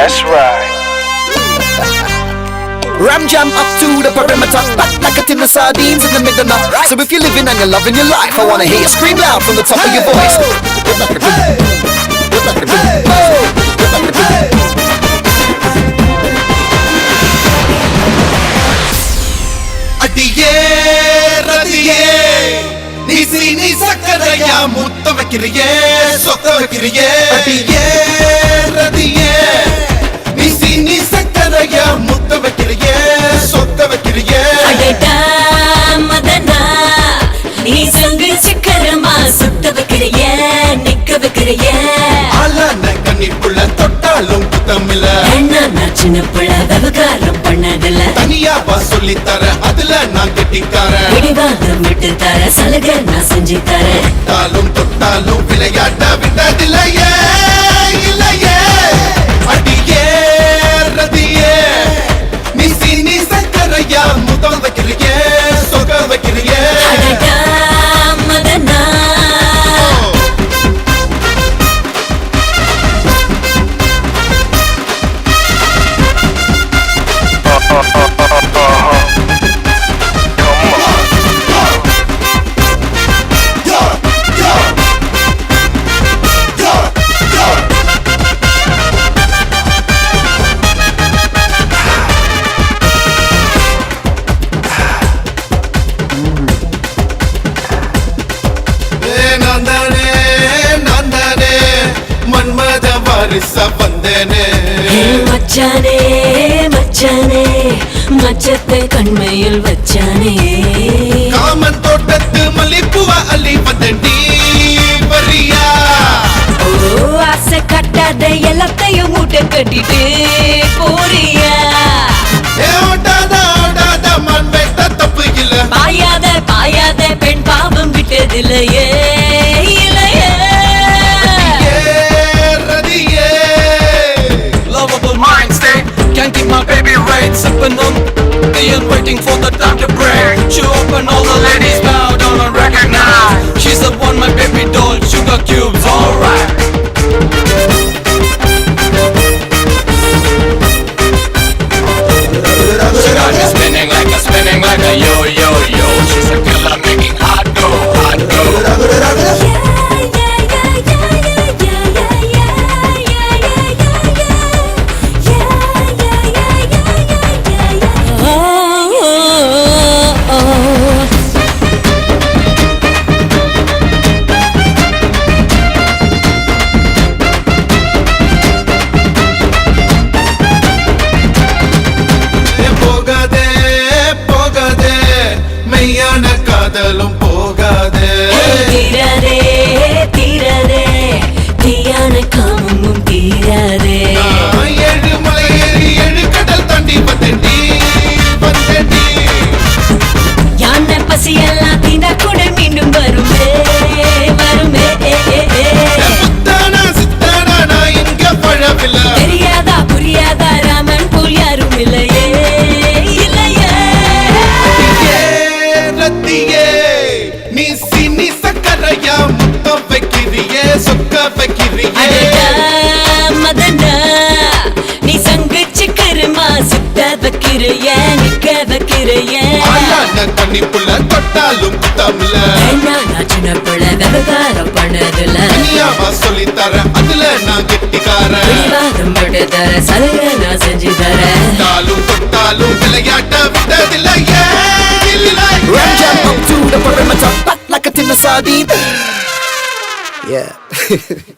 That's right. Ram jam up to the perimeter, back like a tin of sardines in the middle now. So if you're living and you're loving your life, I wanna hear you scream loud from the top of your voice. அடியே ரதியே நீ சக்கரையா முத்த வைக்கிறியே சொத்த வைக்கிறியே அடியே ரதியே நீ சக்கரையா முத்த வைக்கிறியே சொத்த வைக்கிறியே அடடா மதனா நீ சங்கு சக்கரமா சுத்த வைக்கிறிய நிக்க வைக்கிறிய ஆளான கண்ணிப்புள்ள தொட்டாலும் குத்தமில்ல என்ன சின்ன புள்ள விவகாரம் பண்ணதில்ல தனியாவா சொல்லித்தர அதுல நான் கெட்டிக்காரன் பிடிவாதம் விட்டு தர சலுகை நான் செஞ்சு தரேன் தொட்டாலும் விளையாட்ட விட்டதில்லையே இல்லையே அடியே ரதியே நீ சக்கரையா முதல் வைக்கிறியே சொக வைக்கிறியே அடடா மதனா மச்சானே மச்சானே மச்சத்தை கண்மையில் வச்சானே காமன் தோட்டத்து மல்லிப்பூவ அள்ளி வந்தண்டி வரியா ஓ ஆசை கட்டாத எல்லாத்தையும் மூட்டை கட்டிட்டு போறியா ஓடாத மண் வைத்த தப்பு இல்ல பாயாத பெண் பாவம் விட்டதில்லையே இல்லையே Can't keep my baby right, sipping on and waiting for the time to break. She open, all the ladies bow down and recognize she's the one, my baby doll, sugar cubes, alright. She got me spinning like a yo-yo-yo. She's a killer making hot go, hot go. காதலும் போகாதே தீராதே தீராதே தீயான காமமும் தீராதே ஏழு மலை ஏறி ஏழு கடல் தாண்டி வந்தேன்டி யானை பசியெல்லாம் தீண்டா கூட மீண்டும் வருமே வருமே புத்தானா சித்தானா நான் இங்க பழவில்லை தெரியாதா புரியாதா ராமன் போல் யாரும் இல்லையே இல்லையே ரத்தியே நீ சக்கரையா முத்த வைக்கிறியே சொக்க வைக்கிறியே மதனா நீ சங்கு சக்கரமா சுத்த வைக்கிறிய நிக்க வைக்கிறிய கண்ணிப்புள்ள தொட்டாலும் குத்தமில்ல நான் சின்ன பிள்ளை விவகாரம் பண்ணதில்ல தனியாவா சொல்லித்தர அதுல நான் கெட்டிக்காரன் பிடிவாதம் விட்டு தர சலுகை நான் செஞ்சு தரேன் தொட்டாலும் விளையாட்ட விட்டதில்லையே Ram jam up to the perimeter, back like a tin of sardines. Yeah.